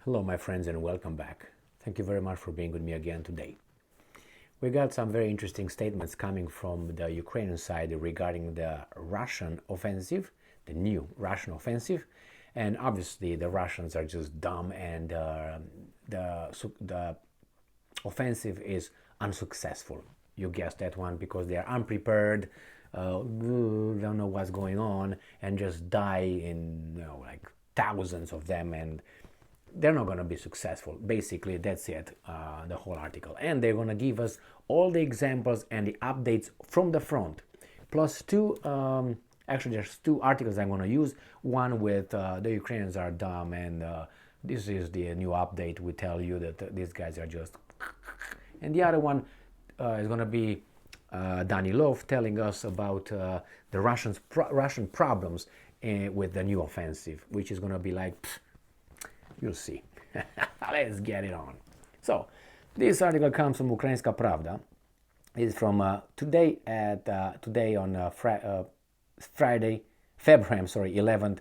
Hello, my friends, and welcome back. Thank you very much for being with me again today. We got some very interesting statements coming from the Ukrainian side regarding the Russian offensive, the new Russian offensive, and obviously the Russians are just dumb, and the offensive is unsuccessful. You guessed that one, because they are unprepared, don't know what's going on, and just die in like thousands of them, and they're not going to be successful. Basically, that's it, the whole article. And they're going to give us all the examples and the updates from the front. Plus two, actually there's two articles I'm going to use. One with the Ukrainians are dumb, and this is the new update. We tell you that these guys are just... And the other one is going to be Danilov telling us about the Russian problems with the new offensive, which is going to be like... You'll see. Let's get it on. So, this article comes from Ukrainska Pravda. It's from today on Friday, February 11th,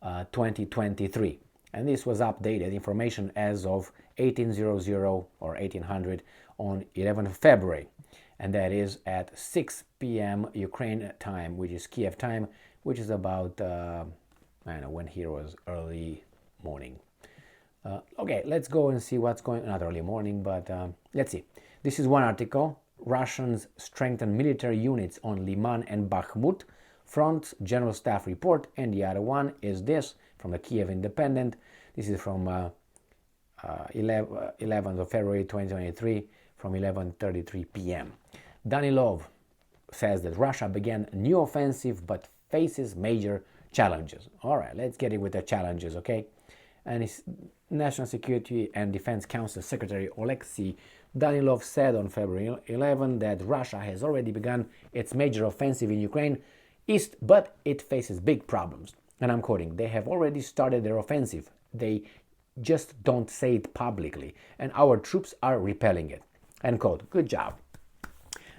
2023. And this was updated information as of 1800 or 1800 on 11th February. And that is at 6 p.m. Ukraine time, which is Kiev time, which is about, I don't know, when here was early morning. Okay, let's go and see what's going on. Not early morning, but let's see. This is one article. Russians strengthen military units on Lyman and Bakhmut front, General Staff report. And the other one is this from the Kiev Independent. This is from 11th of February 2023 from 11:33 p.m. Danilov says that Russia began a new offensive but faces major challenges. All right, let's get it with the challenges, okay? And his National Security and Defense Council Secretary Alexei Danilov said on February 11 that Russia has already begun its major offensive in Ukraine East, but it faces big problems. And I'm quoting, "They have already started their offensive. They just don't say it publicly, and our troops are repelling it." End quote. Good job.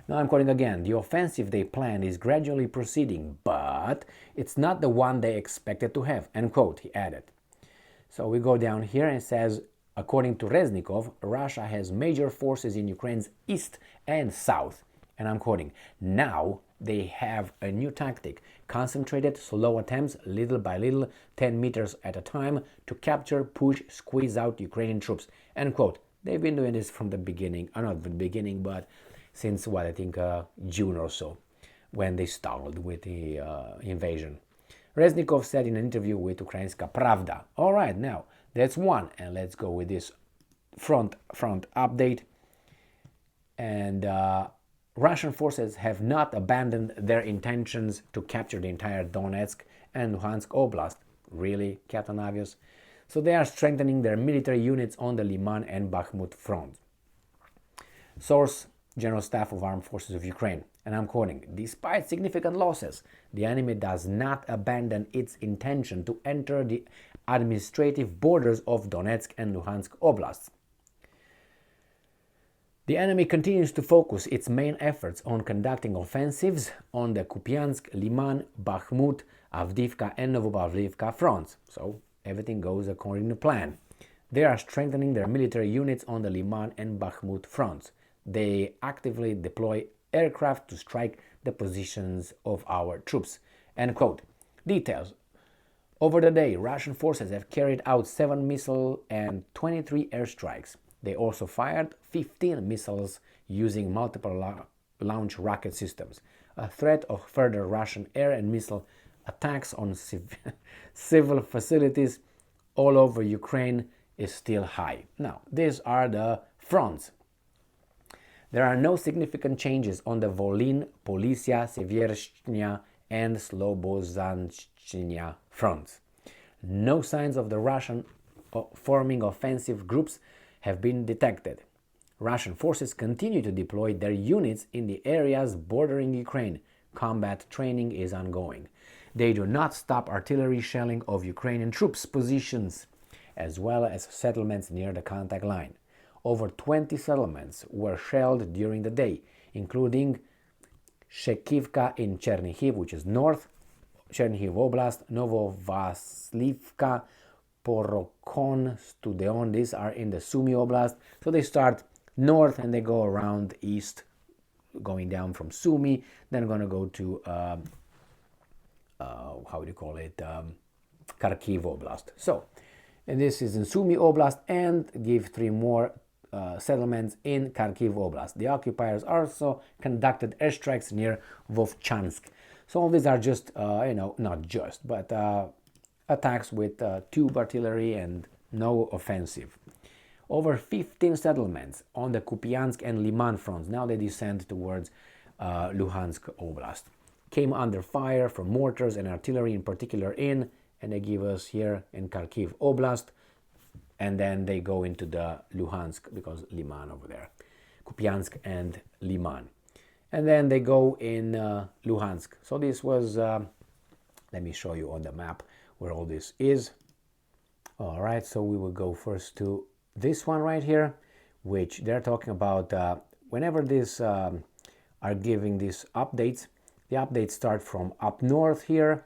Now I'm quoting again, "The offensive they planned is gradually proceeding, but it's not the one they expected to have." End quote, he added. So we go down here and it says, according to Reznikov, Russia has major forces in Ukraine's east and south. And I'm quoting, "Now they have a new tactic, concentrated, slow attempts, little by little, 10 meters at a time, to capture, push, squeeze out Ukrainian troops." End quote. They've been doing this from the beginning, or not the beginning, but since what, I think June or so, when they stalled with the invasion. Reznikov said in an interview with Ukrainska Pravda. All right, now that's one, and let's go with this front update. And Russian forces have not abandoned their intentions to capture the entire Donetsk and Luhansk Oblast. Really, Captain Obvious? So they are strengthening their military units on the Lyman and Bakhmut front. Source, General Staff of Armed Forces of Ukraine. And I'm quoting, "Despite significant losses, the enemy does not abandon its intention to enter the administrative borders of Donetsk and Luhansk Oblasts. The enemy continues to focus its main efforts on conducting offensives on the Kupiansk, Lyman, Bakhmut, Avdiivka, and Novopavlivka fronts." So everything goes according to plan. They are strengthening their military units on the Lyman and Bakhmut fronts. They actively deploy aircraft to strike the positions of our troops. End quote. Details. Over the day, Russian forces have carried out 7 missile and 23 airstrikes. They also fired 15 missiles using multiple launch rocket systems. A threat of further Russian air and missile attacks on civil facilities all over Ukraine is still high. Now, these are the fronts. There are no significant changes on the Volyn, Polisia, Seviershnya, and Slobozhanshchina fronts. No signs of the Russian forming offensive groups have been detected. Russian forces continue to deploy their units in the areas bordering Ukraine. Combat training is ongoing. They do not stop artillery shelling of Ukrainian troops' positions, as well as settlements near the contact line. Over 20 settlements were shelled during the day, including Shekivka in Chernihiv, which is north, Chernihiv Oblast, Novovaslivka, Zaporokon, Studeon. These are in the Sumy Oblast. So they start north and they go around east, going down from Sumy. Then going to go to, how do you call it, Kharkiv Oblast. So, and this is in Sumy Oblast, and give 3 more settlements in Kharkiv Oblast. The occupiers also conducted airstrikes near Vovchansk. So all these are just, not just, but attacks with tube artillery and no offensive. Over 15 settlements on the Kupiansk and Liman fronts, now they descend towards Luhansk Oblast, came under fire from mortars and artillery, in particular and they give us here in Kharkiv Oblast, and then they go into the Luhansk, because Liman over there, Kupiansk and Liman. And then they go in Luhansk. So this was, let me show you on the map where all this is. All right, so we will go first to this one right here, which they're talking about whenever this are giving these updates. The updates start from up north here,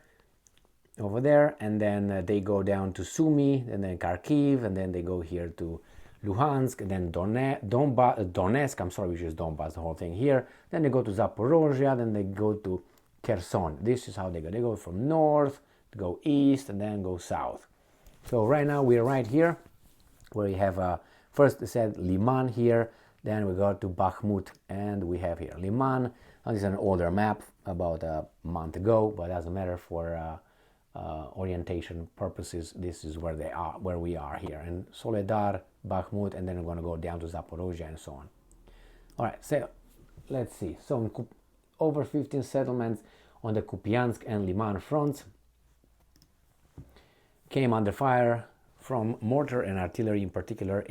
over there, and then they go down to Sumy, and then Kharkiv, and then they go here to Luhansk, and then Donetsk, I'm sorry, which is Donbass, the whole thing here. Then they go to Zaporozhye, then they go to Kherson. This is how they go. They go from north, go east, and then go south. So right now we're right here, where we have, first they said Liman here, then we go to Bakhmut, and we have here Liman. Now, this is an older map, about a month ago, but doesn't matter for orientation purposes. This is where they are, where we are here, and Soledar, Bakhmut, and then we're going to go down to Zaporozhye and so on. All right, so let's see. So over 15 settlements on the Kupiansk and Liman fronts came under fire from mortar and artillery, in particular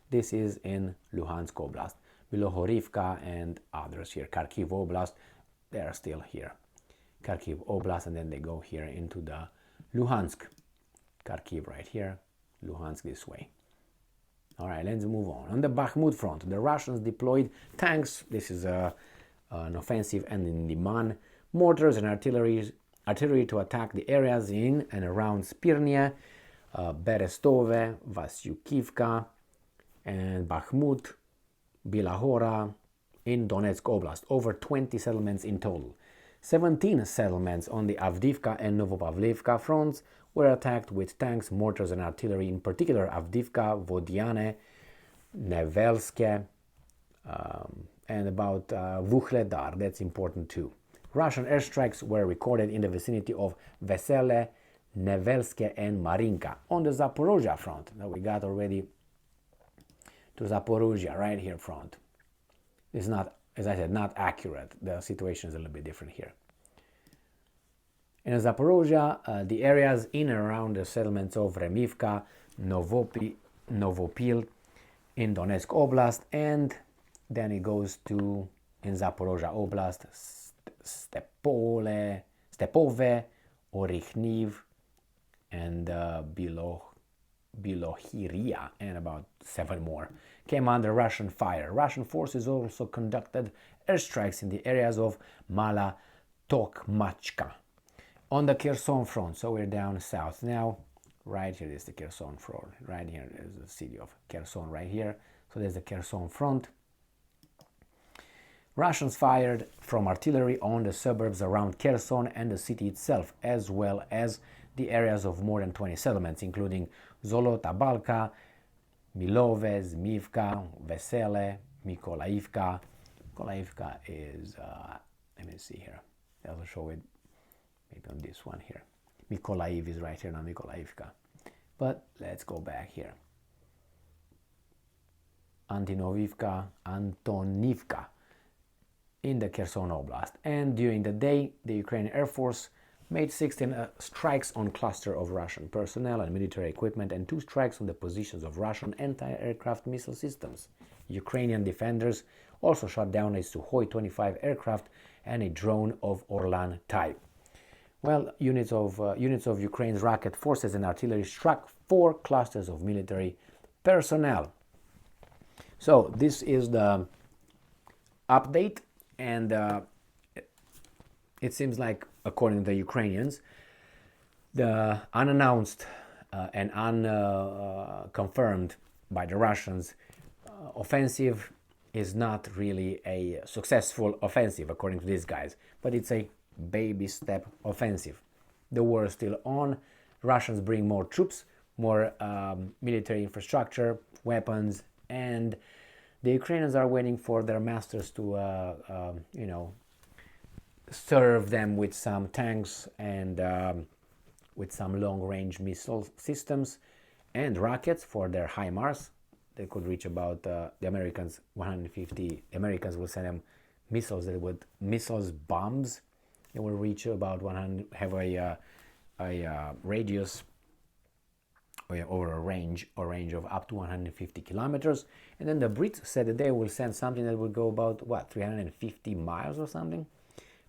this is in Luhansk Oblast, Bilohorivka and others here. Kharkiv Oblast, they are still here. Kharkiv Oblast, and then they go here into the Luhansk. Kharkiv right here, Luhansk this way. All right, let's move on. On the Bakhmut front, the Russians deployed tanks. This is an offensive, and in Liman, mortars and artillery to attack the areas in and around Spirnia, Berestove, Vasyukivka, and Bakhmut, Bilahora in Donetsk Oblast. Over 20 settlements in total. 17 settlements on the Avdiivka and Novopavlivka fronts were attacked with tanks, mortars, and artillery, in particular Avdiivka, Vodiane, Nevelske, and about Vuhledar. That's important too. Russian airstrikes were recorded in the vicinity of Vesele, Nevelske, and Marinka. On the Zaporozhye front, now we got already to Zaporozhye right here front. It's not, as I said, not accurate. The situation is a little bit different here. In Zaporozhye, the areas in and around the settlements of Remivka, Novopil in Donetsk Oblast, and then it goes to, in Zaporozhye Oblast, Stepove, Orichniv, and Bilohiria, and about 7 more came under Russian fire. Russian forces also conducted airstrikes in the areas of Mala Tokmachka. On the Kherson front, so we're down south now. Right here is the Kherson front. Right here is the city of Kherson right here. So there's the Kherson front. Russians fired from artillery on the suburbs around Kherson and the city itself, as well as the areas of more than 20 settlements, including Zolotabalka, Milove, Zmivka, Vesele, Mykolaivka. Mykolaivka is, let me see here. I'll show it maybe on this one here. Mykolaiv is right here, not Mykolaivka. But let's go back here. Antonivka in the Kherson Oblast. And during the day, the Ukrainian Air Force made 16 strikes on cluster of Russian personnel and military equipment, and 2 strikes on the positions of Russian anti-aircraft missile systems. Ukrainian defenders also shot down a Sukhoi 25 aircraft and a drone of Orlan type. Well, units of Ukraine's rocket forces and artillery struck 4 clusters of military personnel. So this is the update, and it seems like, according to the Ukrainians, the unannounced and unconfirmed by the Russians offensive is not really a successful offensive, according to these guys, but it's a baby step offensive. The war is still on. Russians bring more troops, more military infrastructure, weapons, and the Ukrainians are waiting for their masters to, serve them with some tanks and with some long-range missile systems and rockets for their HIMARS. They could reach about the Americans 150. The Americans will send them missiles that would bombs. They will reach about 100, have a radius or a range of up to 150 kilometers. And then the Brits said that they will send something that will go about 350 miles or something.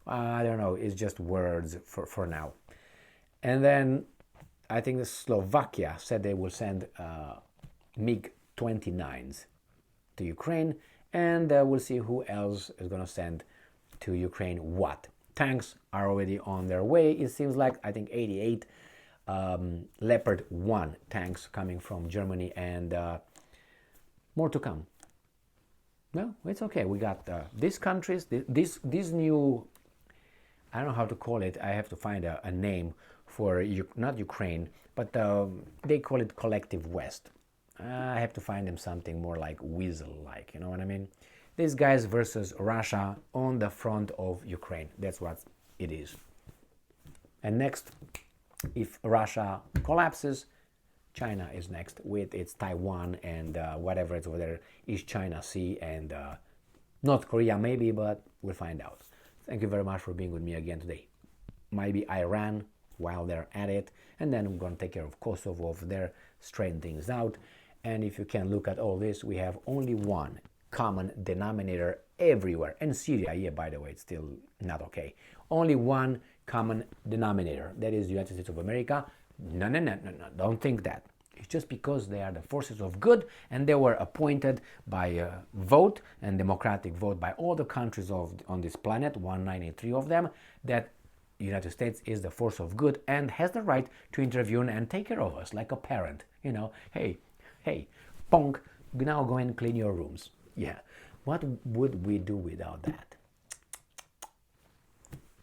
I don't know. It's just words for now. And then I think the Slovakia said they will send MiG-29s to Ukraine, and we'll see who else is going to send to Ukraine what. Tanks are already on their way. It seems like, I think, 88 Leopard 1 tanks coming from Germany, and more to come. No, it's okay. We got these countries, these new, I don't know how to call it. I have to find a name for, not Ukraine, but they call it Collective West. I have to find them something more like Weasel-like, you know what I mean? These guys versus Russia on the front of Ukraine. That's what it is. And next, if Russia collapses, China is next with its Taiwan and whatever it's over there, East China Sea, and North Korea maybe, but we'll find out. Thank you very much for being with me again today. Maybe Iran while they're at it, and then we're going to take care of Kosovo over there, straighten things out. And if you can look at all this, we have only one common denominator everywhere. And Syria, yeah, by the way, it's still not okay. Only one common denominator. That is the United States of America. No, don't think that. It's just because they are the forces of good, and they were appointed by vote and democratic vote by all the countries on this planet, 193 of them, that the United States is the force of good and has the right to intervene and take care of us like a parent. You know, hey, Pong, now go and clean your rooms. Yeah, what would we do without that?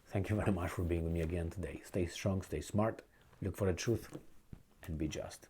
Thank you very much for being with me again today. Stay strong, stay smart, look for the truth, and be just.